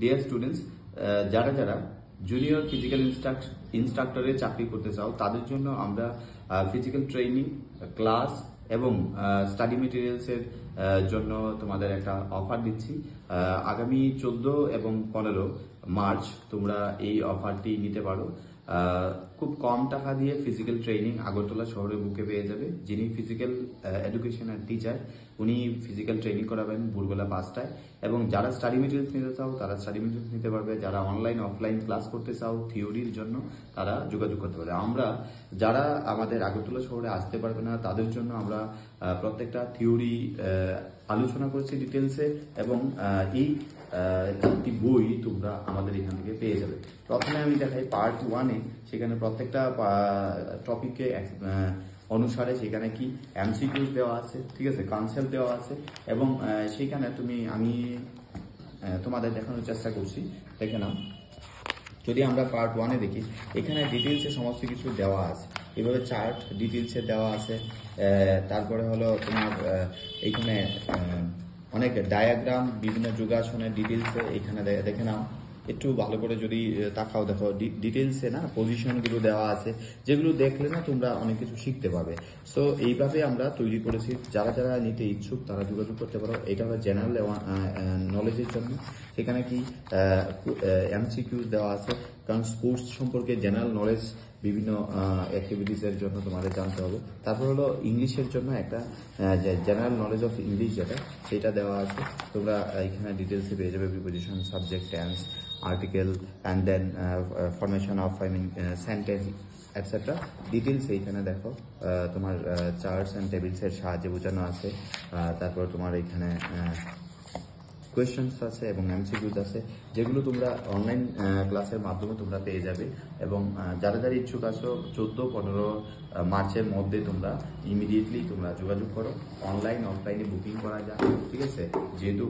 Dear students, যারা যারা junior physical ইনস্ট্রাক্টরে চাকরি করতে চাও তাদের জন্য আমরা ফিজিক্যাল ট্রেনিং ক্লাস এবং স্টাডি মেটেরিয়ালসের জন্য তোমাদের একটা অফার দিচ্ছি। আগামী 14 এবং 15 মার্চ তোমরা এই অফারটি নিতে পারো। খুব কম টাকা দিয়ে ফিজিক্যাল ট্রেনিং আগরতলা শহরের বুকে পেয়ে যাবে। যিনি ফিজিক্যাল এডুকেশনের টিচার উনি ফিজিক্যাল ট্রেনিং করাবেন ভোরবেলা 5টায়। এবং যারা স্টাডি মেটেরিয়ালস নিতে চাও তারা স্টাডি মেটেরিয়ালস নিতে পারবে। যারা অনলাইন অফলাইন ক্লাস করতে চাও থিওরির জন্য তারা যোগাযোগ করতে পারে। আমরা যারা আমাদের আগরতলা শহরে আসতে পারবে না তাদের জন্য আমরা প্রত্যেকটা থিওরি আলোচনা করছি ডিটেলসে, এবং এই একটি বই তোমরা আমাদের এখান থেকে পেয়ে যাবে। প্রথমে আমি দেখাই পার্ট 1-এ, সেখানে প্রত্যেকটা টপিকে অনুসারে সেখানে কি এমসিকিউজ দেওয়া আছে, ঠিক আছে, কনসেপ্ট দেওয়া আছে, এবং সেখানে আমি তোমাদের দেখানোর চেষ্টা করছি। দেখে নাও, যদি আমরা পার্ট 1-এ দেখি, এখানে ডিটেলসে সমস্ত কিছু দেওয়া আছে, এভাবে চার্ট ডিটেলসে দেওয়া আছে। তারপরে হলো তোমার এইখানে অনেক ডায়াগ্রাম, বিভিন্ন যোগাসনের ডিটেলসে এখানে দেখে নাও। একটু ভালো করে যদি তাকাও, দেখো ডিটেলসে না পজিশনগুলো দেওয়া আছে, যেগুলো দেখলে না তোমরা অনেক কিছু শিখতে পারবে। সো এইভাবে আমরা তৈরি করেছি। যারা যারা নিতে ইচ্ছুক তারা যোগাযোগ করতে পারো। এটা হলো জেনারেল নলেজের জন্য। সেখানে কি এমসিকিউজ দেওয়া আছে, কারণ স্পোর্টস সম্পর্কে জেনারেল নলেজ বিভিন্ন অ্যাক্টিভিটিসের জন্য তোমাদের জানতে হবে। তারপর হলো ইংলিশের জন্য একটা জেনারেল নলেজ অফ ইংলিশ যেটা, সেটা দেওয়া আছে। তোমরা এখানে ডিটেলসে পেয়ে যাবে preposition, subject, tense, article, and then formation of sentence etcetera. Details এইখানে দেখো তোমার চার্টস অ্যান্ড টেবিলসের সাহায্যে বোঝানো আছে। তারপর তোমার এখানে কোয়েশ্চেন্স আছে এবং এমসিকিউজ আছে, যেগুলো তোমরা অনলাইন ক্লাসের মাধ্যমে তোমরা পেয়ে যাবে। এবং যারা যারা ইচ্ছুক আছো 14-15 মার্চের মধ্যে তোমরা ইমিডিয়েটলি তোমরা যোগাযোগ করো। অনলাইন অফলাইনে বুকিং করা যায়, ঠিক আছে। যেহেতু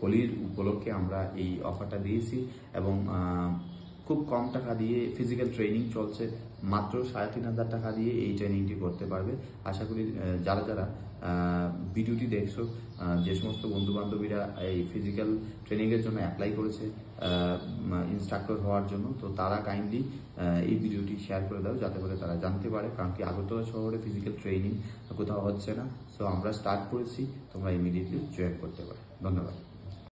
হোলির উপলক্ষে আমরা এই অফারটা দিয়েছি, এবং খুব কম টাকা দিয়ে ফিজিক্যাল ট্রেনিং চলছে। মাত্র 3,500 টাকা দিয়ে এই ট্রেনিংটি করতে পারবে। আশা করি যারা যারা ভিডিওটি দেখছো, যে সমস্ত বন্ধু বান্ধবীরা এই ফিজিক্যাল ট্রেনিংয়ের জন্য অ্যাপ্লাই করেছে ইনস্ট্রাক্টর হওয়ার জন্য, তো তারা কাইন্ডলি এই ভিডিওটি শেয়ার করে দাও, যাতে করে তারা জানতে পারে। কারণ কি আগরতলা শহরে ফিজিক্যাল ট্রেনিং কোথাও হচ্ছে না। সো আমরা স্টার্ট করেছি, তোমরা ইমিডিয়েটলি জয়েন করতে পারো। ধন্যবাদ।